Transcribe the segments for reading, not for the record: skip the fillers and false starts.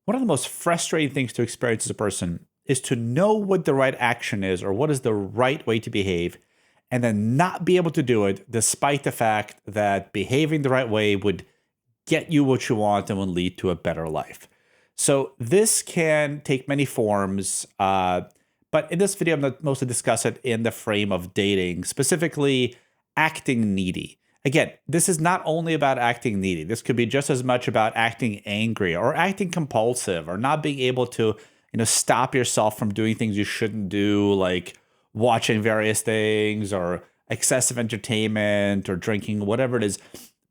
one of the most frustrating things to experience as a person is to know what the right action is or what is the right way to behave, and then not be able to do it despite the fact that behaving the right way would get you what you want and will lead to a better life. So this can take many forms, but in this video, I'm going to mostly discuss it in the frame of dating, specifically acting needy. Again, this is not only about acting needy. This could be just as much about acting angry or acting compulsive or not being able to, stop yourself from doing things you shouldn't do, like watching various things or excessive entertainment or drinking, whatever it is.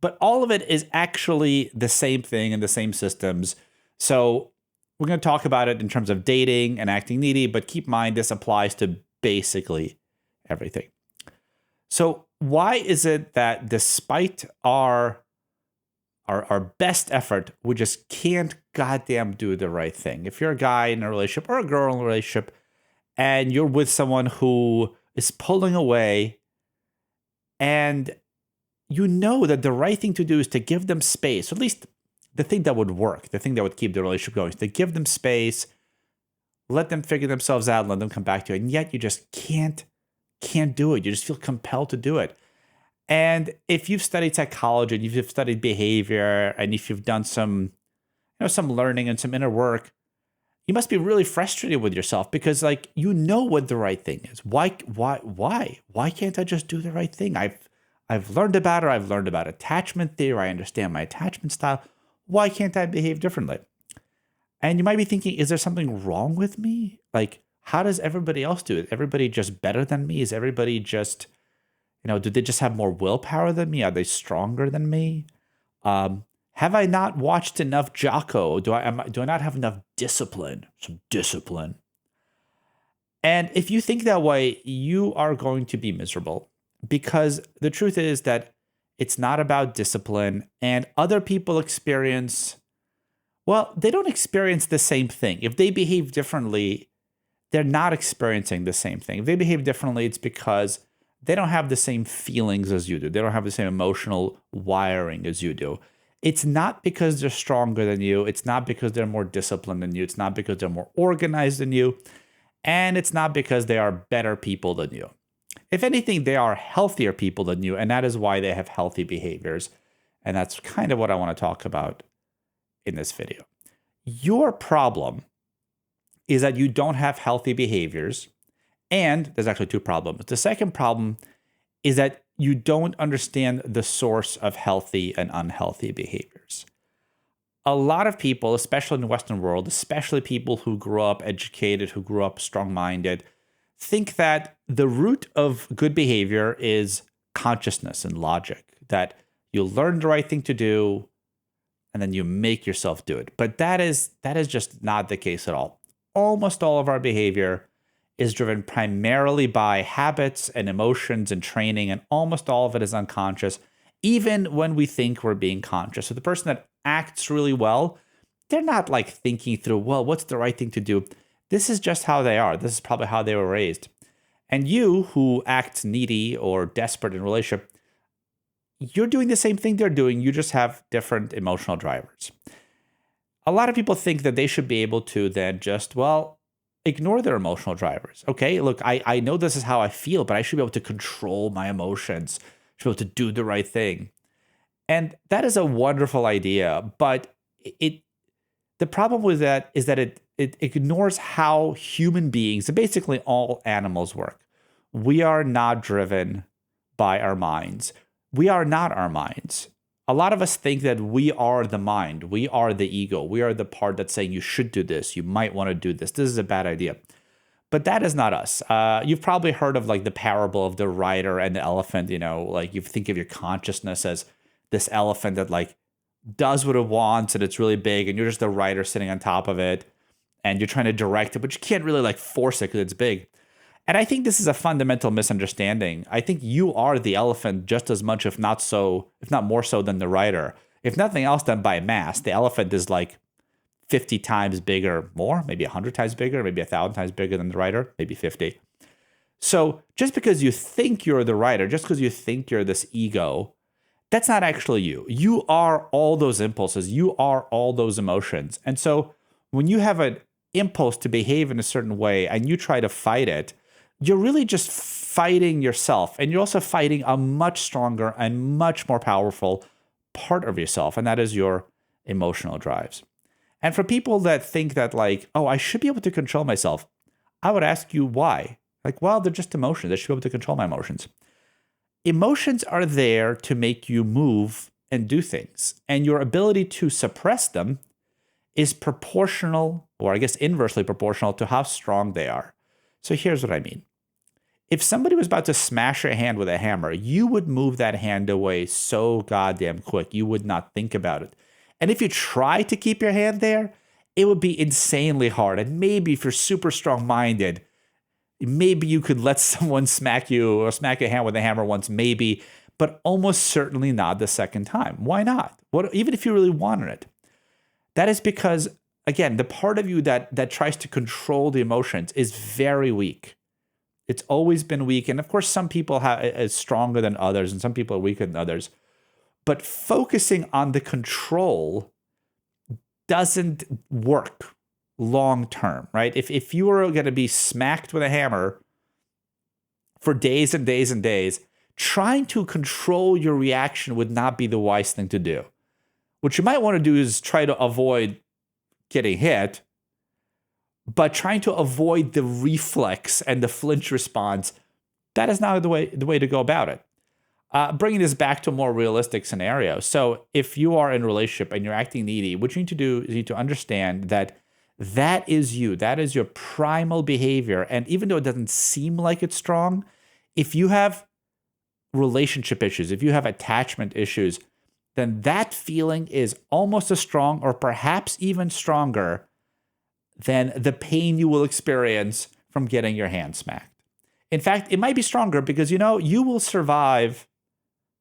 But all of it is actually the same thing in the same systems. So we're going to talk about it in terms of dating and acting needy, but keep in mind this applies to basically everything. So why is it that despite our best effort, we just can't goddamn do the right thing? If you're a guy in a relationship or a girl in a relationship and you're with someone who is pulling away and you know that the right thing to do is to give them space, or at least the thing that would work, the thing that would keep the relationship going, is to give them space, let them figure themselves out, let them come back to you. And yet you just can't do it. You just feel compelled to do it. And if you've studied psychology, and if you've studied behavior, and if you've done some learning and some inner work, you must be really frustrated with yourself because, you know what the right thing is. Why can't I just do the right thing? I've learned about it. I've learned about attachment theory. I understand my attachment style. Why can't I behave differently? And you might be thinking, is there something wrong with me? How does everybody else do it? Everybody just better than me? Is everybody just, do they just have more willpower than me? Are they stronger than me? Have I not watched enough Jocko? Do I not have enough discipline? Some discipline. And if you think that way, you are going to be miserable, because the truth is that it's not about discipline, and other people experience, they don't experience the same thing. If they behave differently, they're not experiencing the same thing. If they behave differently, it's because they don't have the same feelings as you do. They don't have the same emotional wiring as you do. It's not because they're stronger than you. It's not because they're more disciplined than you. It's not because they're more organized than you. And it's not because they are better people than you. If anything, they are healthier people than you, and that is why they have healthy behaviors. And that's kind of what I want to talk about in this video. Your problem is that you don't have healthy behaviors, and there's actually two problems. The second problem is that you don't understand the source of healthy and unhealthy behaviors. A lot of people, especially in the Western world, especially people who grew up educated, who grew up strong-minded, think that the root of good behavior is consciousness and logic, that you learn the right thing to do and then you make yourself do it. But that is just not the case at all. Almost all of our behavior is driven primarily by habits and emotions and training, and almost all of it is unconscious, even when we think we're being conscious. So the person that acts really well, they're not thinking through, what's the right thing to do? This is just how they are. This is probably how they were raised. And you who act needy or desperate in a relationship, you're doing the same thing they're doing. You just have different emotional drivers. A lot of people think that they should be able to then just, ignore their emotional drivers. Okay, look, I know this is how I feel, but I should be able to control my emotions. I should be able to do the right thing. And that is a wonderful idea, but the problem with that is that it ignores how human beings, and basically all animals, work. We are not driven by our minds. We are not our minds. A lot of us think that we are the mind. We are the ego. We are the part that's saying you should do this. You might want to do this. This is a bad idea. But that is not us. You've probably heard of the parable of the rider and the elephant. You think of your consciousness as this elephant that does what it wants and it's really big, and you're just the rider sitting on top of it and you're trying to direct it, but you can't really force it because it's big. And I think this is a fundamental misunderstanding. I think you are the elephant just as much, if not more so than the rider. If nothing else, then by mass, the elephant is 50 times bigger, more, maybe 100 times bigger, maybe 1,000 times bigger than the rider, maybe 50. So just because you think you're the rider, just because you think you're this ego, that's not actually you. You are all those impulses. You are all those emotions. And so when you have an impulse to behave in a certain way and you try to fight it, you're really just fighting yourself. And you're also fighting a much stronger and much more powerful part of yourself, and that is your emotional drives. And for people that think that, like, oh, I should be able to control myself, I would ask you why. Like, well, they're just emotions. I should be able to control my emotions. Emotions are there to make you move and do things. And your ability to suppress them is proportional, or I guess inversely proportional, to how strong they are. So here's what I mean. If somebody was about to smash your hand with a hammer, you would move that hand away so goddamn quick. You would not think about it. And if you try to keep your hand there, it would be insanely hard. And maybe if you're super strong-minded, maybe you could let someone smack you or smack your hand with a hammer once, maybe, but almost certainly not the second time. Why not? Even if you really wanted it. That is because, again, the part of you that tries to control the emotions is very weak. It's always been weak. And of course, some people are stronger than others, and some people are weaker than others. But focusing on the control doesn't work long term, right? If you were going to be smacked with a hammer for days and days and days, trying to control your reaction would not be the wise thing to do. What you might want to do is try to avoid getting hit, but trying to avoid the reflex and the flinch response, that is not the way to go about it. Bringing this back to a more realistic scenario. So if you are in a relationship and you're acting needy, what you need to do is you need to understand that that is you. That is your primal behavior. And even though it doesn't seem like it's strong, if you have relationship issues, if you have attachment issues, then that feeling is almost as strong or perhaps even stronger than the pain you will experience from getting your hand smacked. In fact, it might be stronger because, you will survive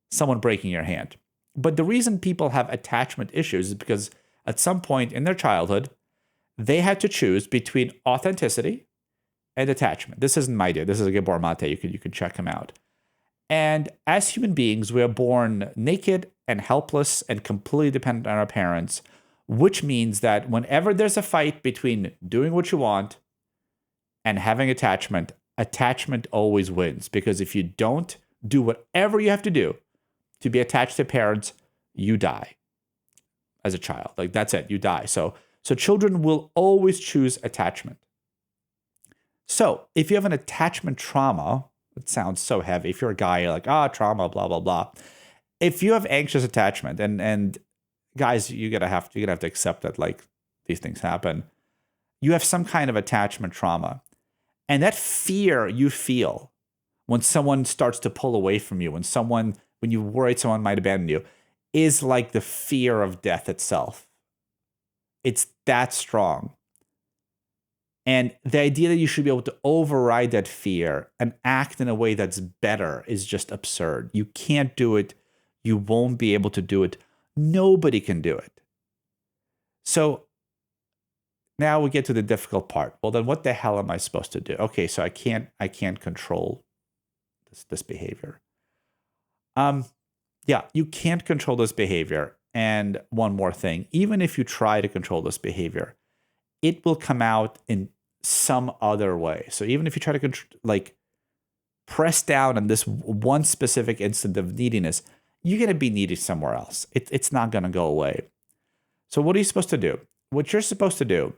someone breaking your hand. But the reason people have attachment issues is because at some point in their childhood, they had to choose between authenticity and attachment. This isn't my idea. This is a Gabor Mate. You could check him out. And as human beings, we are born naked and helpless and completely dependent on our parents, which means that whenever there's a fight between doing what you want and having attachment always wins. Because if you don't do whatever you have to do to be attached to parents, you die as a child. Like, that's it, you die. So children will always choose attachment. So if you have an attachment trauma, it sounds so heavy. If you're a guy, you're like, trauma, blah, blah, blah. If you have anxious attachment, and guys, you're gonna have to accept that, like, these things happen. You have some kind of attachment trauma. And that fear you feel when someone starts to pull away from you, when you worried someone might abandon you, is like the fear of death itself. It's that strong. And the idea that you should be able to override that fear and act in a way that's better is just absurd. You can't do it. You won't be able to do it. Nobody can do it. So now we get to the difficult part. Well, then what the hell am I supposed to do? Okay, so I can't control this behavior. Yeah, you can't control this behavior. And one more thing, even if you try to control this behavior, it will come out in some other way. So even if you try to press down on this one specific instant of neediness, you're going to be needy somewhere else. It's not going to go away. So what are you supposed to do? What you're supposed to do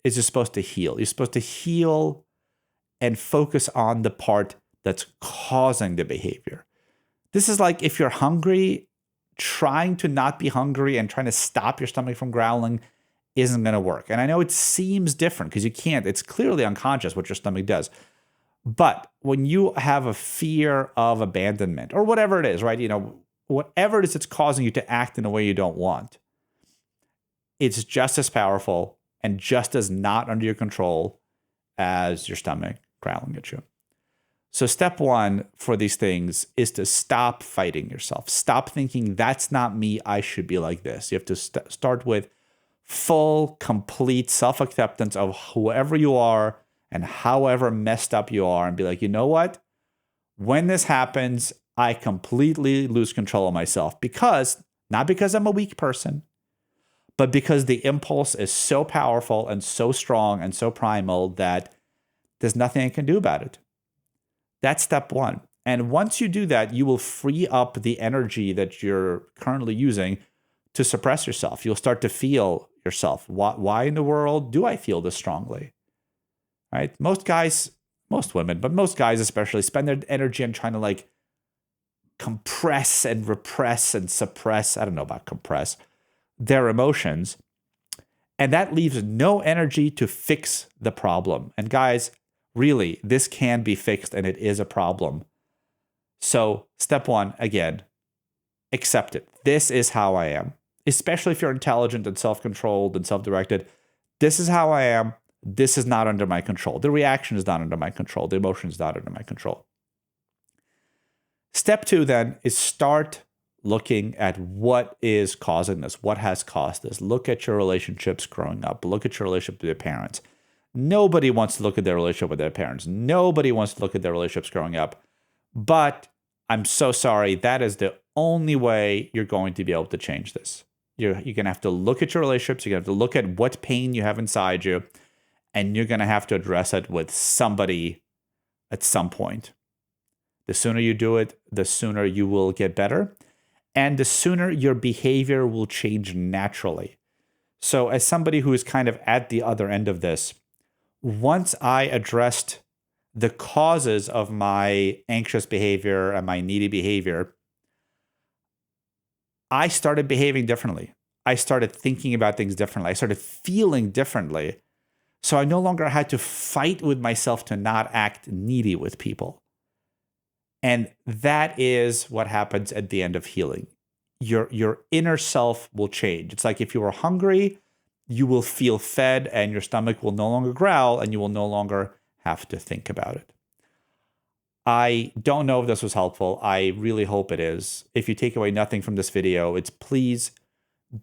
is you're supposed to heal. You're supposed to heal and focus on the part that's causing the behavior. This is like if you're hungry, trying to not be hungry and trying to stop your stomach from growling isn't going to work. And I know it seems different because you can't. It's clearly unconscious what your stomach does. But when you have a fear of abandonment or whatever it is, right? Whatever it is that's causing you to act in a way you don't want, it's just as powerful and just as not under your control as your stomach growling at you. So step one for these things is to stop fighting yourself. Stop thinking, that's not me, I should be like this. You have to start with full, complete self-acceptance of whoever you are and however messed up you are, and be like, you know what? When this happens, I completely lose control of myself not because I'm a weak person, but because the impulse is so powerful and so strong and so primal that there's nothing I can do about it. That's step one. And once you do that, you will free up the energy that you're currently using to suppress yourself. You'll start to feel yourself. Why in the world do I feel this strongly? Right? Most guys, most women, but most guys especially spend their energy on trying to like compress and repress and suppress. I don't know about compress their emotions. And that leaves no energy to fix the problem. And guys, really, this can be fixed and it is a problem. So step one, again, accept it. This is how I am. Especially if you're intelligent and self-controlled and self-directed. This is how I am. This is not under my control. The reaction is not under my control. The emotion is not under my control. Step two then is start looking at what is causing this, what has caused this. Look at your relationships growing up. Look at your relationship with your parents. Nobody wants to look at their relationship with their parents. Nobody wants to look at their relationships growing up. But I'm so sorry, that is the only way you're going to be able to change this. You're going to have to look at your relationships. You're going to have to look at what pain you have inside you, and you're going to have to address it with somebody at some point. The sooner you do it, the sooner you will get better, and the sooner your behavior will change naturally. So as somebody who is kind of at the other end of this, once I addressed the causes of my anxious behavior and my needy behavior, I started behaving differently. I started thinking about things differently. I started feeling differently. So I no longer had to fight with myself to not act needy with people. And that is what happens at the end of healing. Your inner self will change. It's like if you were hungry, you will feel fed and your stomach will no longer growl and you will no longer have to think about it. I don't know if this was helpful. I really hope it is. If you take away nothing from this video, it's please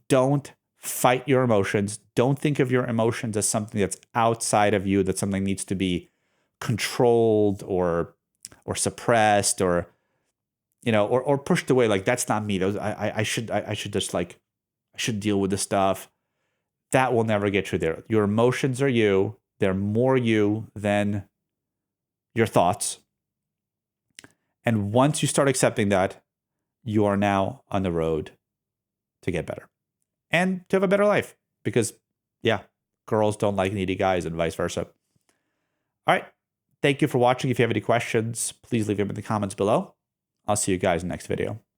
don't fight your emotions. Don't think of your emotions as something that's outside of you, that something needs to be controlled or suppressed or or pushed away. Like that's not me. I should just like I should deal with this stuff. That will never get you there. Your emotions are you. They're more you than your thoughts. And once you start accepting that, you are now on the road to get better and to have a better life. Because, yeah, girls don't like needy guys and vice versa. All right. Thank you for watching. If you have any questions, please leave them in the comments below. I'll see you guys in the next video.